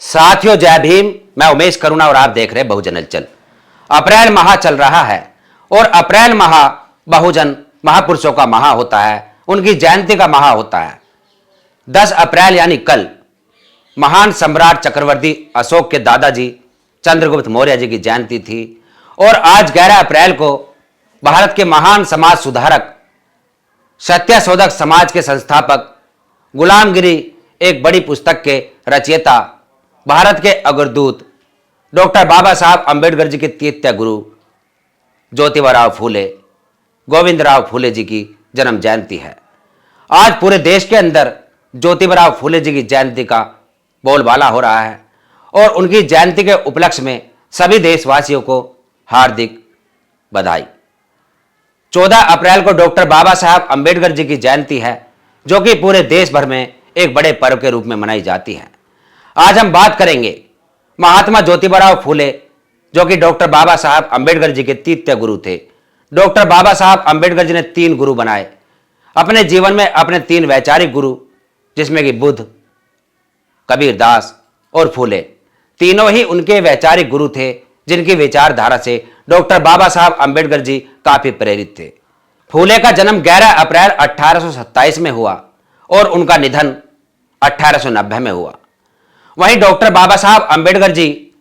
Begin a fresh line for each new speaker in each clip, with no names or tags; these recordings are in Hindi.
साथियों जय भीम। मैं उमेश करुणा और आप देख रहे बहुजन हलचल। अप्रैल माह चल रहा है और अप्रैल माह बहुजन महापुरुषों का माह होता है, उनकी जयंती का माह होता है। 10 अप्रैल यानी कल महान सम्राट चक्रवर्ती अशोक के दादाजी चंद्रगुप्त मौर्य जी की जयंती थी और आज 11 अप्रैल को भारत के महान समाज सुधारक, सत्यशोधक समाज के संस्थापक, गुलामगिरी एक बड़ी पुस्तक के रचयिता, भारत के अग्रदूत डॉक्टर बाबा साहब अंबेडकर जी के तीर्थ गुरु ज्योतिबा फूले, गोविंदराव फूले जी की जन्म जयंती है। आज पूरे देश के अंदर ज्योतिबा फूले जी की जयंती का बोलबाला हो रहा है और उनकी जयंती के उपलक्ष्य में सभी देशवासियों को हार्दिक बधाई। 14 अप्रैल को डॉक्टर बाबा साहब अंबेडकर जी की जयंती है, जो कि पूरे देश भर में एक बड़े पर्व के रूप में मनाई जाती है। आज हम बात करेंगे महात्मा ज्योतिबा फूले, जो कि डॉक्टर बाबा साहब अंबेडकर जी के तीर्थ गुरु थे। डॉक्टर बाबा साहब अंबेडकर जी ने 3 गुरु बनाए अपने जीवन में, अपने 3 वैचारिक गुरु, जिसमें कि बुद्ध, कबीरदास और फूले, तीनों ही उनके वैचारिक गुरु थे, जिनकी विचारधारा से डॉक्टर बाबा साहब अंबेडकर जी काफी प्रेरित थे। फूले का जन्म 11 अप्रैल 1827 में हुआ और उनका निधन 1890 में हुआ। वहीं डॉक्टर बाबा साहब अंबेडकर जी,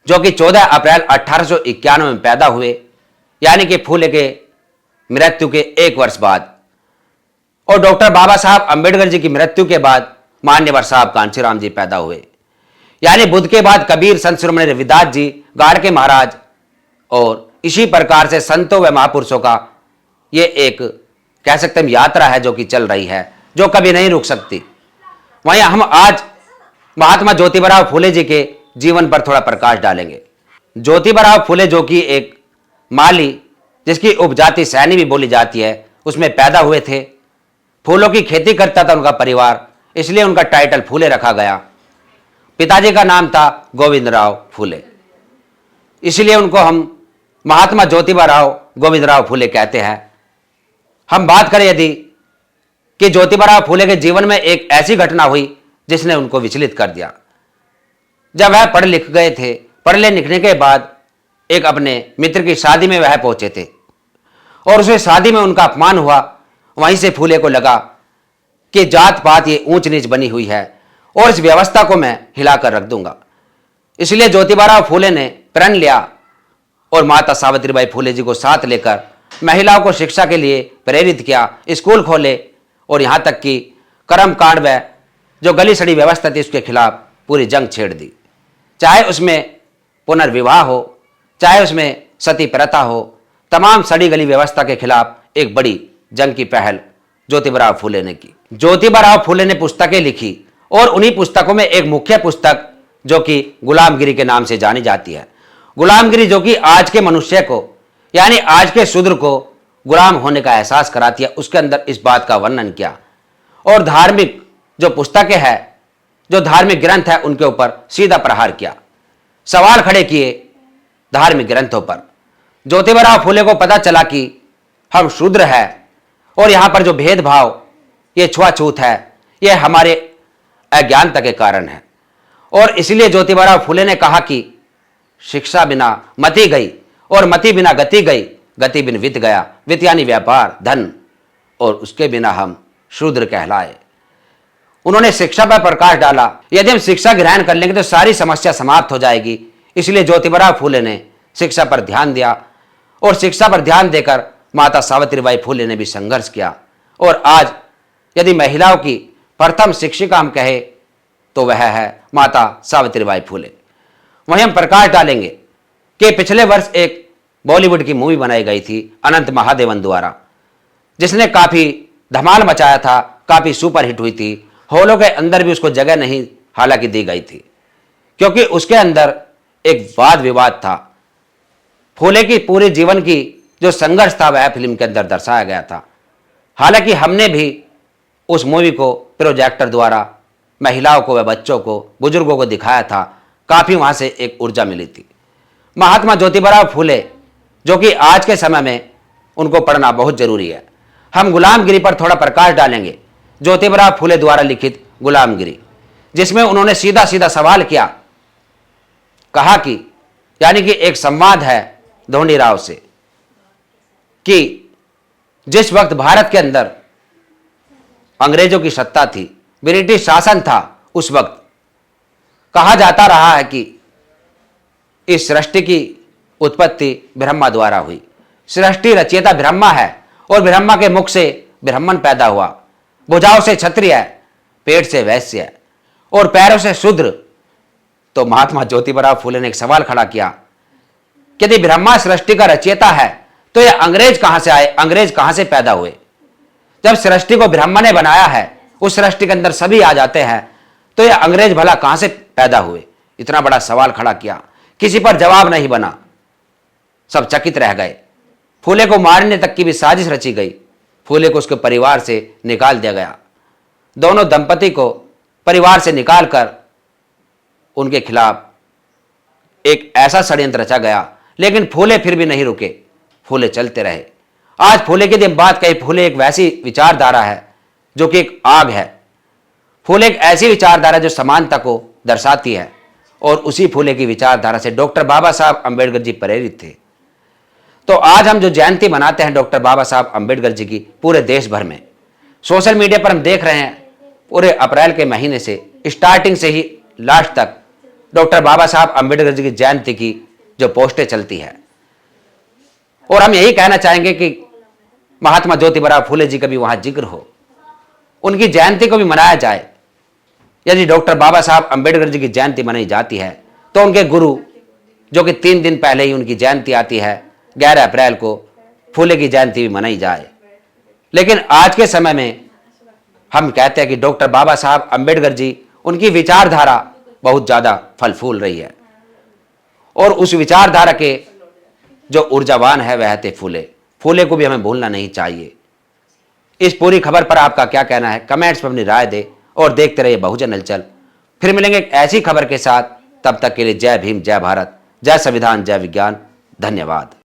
जो कि 14 अप्रैल 1891 में पैदा हुए, यानी कि फूले के मृत्यु के 1 वर्ष बाद, और डॉक्टर बाबा साहब अंबेडकर जी की मृत्यु के बाद मान्यवर साहब कांशीराम जी पैदा हुए, यानी बुद्ध के बाद कबीर, संत शिरोमणि रविदास जी, गाड़के महाराज, और इसी प्रकार से संतों व महापुरुषों का ये एक कह सकते हैं यात्रा है, जो कि चल रही है, जो कभी नहीं रुक सकती। वहीं हम आज महात्मा ज्योतिबा फूले जी के जीवन पर थोड़ा प्रकाश डालेंगे। ज्योतिबा फूले, जो कि एक माली, जिसकी उपजाति सैनी भी बोली जाती है, उसमें पैदा हुए थे। फूलों की खेती करता था उनका परिवार, इसलिए उनका टाइटल फूले रखा गया। पिताजी का नाम था गोविंदराव फूले, इसलिए उनको हम महात्मा ज्योतिबा गोविंदराव फूले कहते हैं। हम बात करें यदि कि ज्योतिबा फूले के जीवन में एक ऐसी घटना हुई जिसने उनको विचलित कर दिया। जब वह पढ़ लिख गए थे, पढ़ने लिखने के बाद एक अपने मित्र की शादी में वह पहुंचे थे और उस शादी में उनका अपमान हुआ। वहीं से फूले को लगा कि जात पात ये ऊंच नीच बनी हुई है और इस व्यवस्था को मैं हिलाकर रख दूंगा। इसलिए ज्योतिबा फूले ने प्रण लिया और माता सावित्रीबाई फूले जी को साथ लेकर महिलाओं को शिक्षा के लिए प्रेरित किया, स्कूल खोले और यहां तक कि कर्मकांड व जो गली सड़ी व्यवस्था थी उसके खिलाफ पूरी जंग छेड़ दी। चाहे उसमें पुनर्विवाह हो, चाहे उसमें सती प्रथा हो, तमाम सड़ी गली व्यवस्था के खिलाफ एक बड़ी जंग की पहल ज्योतिबा फूले ने की। ज्योतिबा फूले ने पुस्तकें लिखी और उन्हीं पुस्तकों में एक मुख्य पुस्तक, जो कि गुलामगिरी के नाम से जानी जाती है। गुलामगिरी, जो कि आज के मनुष्य को, यानी आज के शूद्र को गुलाम होने का एहसास कराती है, उसके अंदर इस बात का वर्णन किया। और धार्मिक जो पुस्तकें हैं, जो धार्मिक ग्रंथ है, उनके ऊपर सीधा प्रहार किया, सवाल खड़े किए धार्मिक ग्रंथों पर। ज्योतिबा फूले को पता चला कि हम शूद्र हैं और यहां पर जो भेदभाव, ये छुआछूत है, ये हमारे अज्ञानता के कारण है। और इसलिए ज्योतिबा फूले ने कहा कि शिक्षा बिना मति गई और मति बिना गति गई, गति बिन वित्त गया, वित्त यानी व्यापार, धन, और उसके बिना हम शूद्र कहलाए। उन्होंने शिक्षा पर प्रकाश डाला। यदि हम शिक्षा ग्रहण कर लेंगे तो सारी समस्या समाप्त हो जाएगी। इसलिए ज्योतिबा फूले ने शिक्षा पर ध्यान दिया और शिक्षा पर ध्यान देकर माता सावित्रीबाई फूले ने भी संघर्ष किया। और आज यदि महिलाओं की प्रथम शिक्षिका हम कहें तो वह है माता सावित्रीबाई फूले। वहीं हम प्रकाश डालेंगे कि पिछले वर्ष एक बॉलीवुड की मूवी बनाई गई थी अनंत महादेवन द्वारा, जिसने काफी धमाल मचाया था, काफी सुपरहिट हुई थी। हॉलों के अंदर भी उसको जगह नहीं हालांकि दी गई थी, क्योंकि उसके अंदर एक वाद विवाद था। फूले की पूरे जीवन की जो संघर्ष था वह फिल्म के अंदर दर्शाया गया था। हालांकि हमने भी उस मूवी को प्रोजेक्टर द्वारा महिलाओं को व बच्चों को, बुजुर्गों को दिखाया था। काफी वहां से एक ऊर्जा मिली थी। महात्मा ज्योतिबा फूले, जो कि आज के समय में उनको पढ़ना बहुत जरूरी है। हम गुलामगिरी पर थोड़ा प्रकाश डालेंगे। ज्योतिबा फूले द्वारा लिखित गुलामगिरी, जिसमें उन्होंने सीधा सीधा सवाल किया, कहा कि यानी कि एक संवाद है धोनी राव से कि जिस वक्त भारत के अंदर अंग्रेजों की सत्ता थी, ब्रिटिश शासन था, उस वक्त कहा जाता रहा है कि इस सृष्टि की उत्पत्ति ब्रह्मा द्वारा हुई। सृष्टि रचयिता ब्रह्मा है और ब्रह्मा के मुख से ब्राह्मण पैदा हुआ, भुजाओं से क्षत्रिय है, पेट से वैश्य है और पैरों से शूद्र। तो महात्मा ज्योतिबा फूले ने एक सवाल खड़ा किया कि यदि ब्रह्मा सृष्टि का रचयिता है तो ये अंग्रेज कहां से आए, अंग्रेज कहां से पैदा हुए? जब सृष्टि को ब्रह्मा ने बनाया है, उस सृष्टि के अंदर सभी आ जाते हैं, तो ये अंग्रेज भला कहां से पैदा हुए? इतना बड़ा सवाल खड़ा किया, किसी पर जवाब नहीं बना, सब चकित रह गए। फूले को मारने तक की भी साजिश रची गई, फूले को उसके परिवार से निकाल दिया गया। दोनों दंपति को परिवार से निकालकर उनके खिलाफ एक ऐसा षड्यंत्र रचा गया, लेकिन फूले फिर भी नहीं रुके, फूले चलते रहे। आज फूले की बात कही, फूले एक वैसी विचारधारा है जो कि एक आग है। फूले एक ऐसी विचारधारा जो समानता को दर्शाती है और उसी फूले की विचारधारा से डॉक्टर बाबा साहब अंबेडकर जी प्रेरित थे। तो आज हम जो जयंती मनाते हैं डॉक्टर बाबा साहब अंबेडकर जी की, पूरे देश भर में सोशल मीडिया पर हम देख रहे हैं, पूरे अप्रैल के महीने से स्टार्टिंग से ही लास्ट तक डॉक्टर बाबा साहब अंबेडकर जी की जयंती की जो पोस्टें चलती है। और हम यही कहना चाहेंगे कि महात्मा ज्योतिबा फूले जी का भी वहां जिक्र हो, उनकी जयंती को भी मनाया जाए। यदि डॉक्टर बाबा साहब अंबेडकर जी की जयंती मनाई जाती है तो उनके गुरु, जो कि 3 दिन पहले ही उनकी जयंती आती है, 11 अप्रैल को फूले की जयंती भी मनाई जाए। लेकिन आज के समय में हम कहते हैं कि डॉक्टर बाबा साहब अंबेडकर जी, उनकी विचारधारा बहुत ज़्यादा फल फूल रही है और उस विचारधारा के जो ऊर्जावान है वह थे फूले। फूले को भी हमें भूलना नहीं चाहिए। इस पूरी खबर पर आपका क्या कहना है, कमेंट्स में अपनी राय दे और देखते रहिए बहुजन हलचल। फिर मिलेंगे एक ऐसी खबर के साथ, तब तक के लिए जय भीम, जय भारत, जय संविधान, जय विज्ञान। धन्यवाद।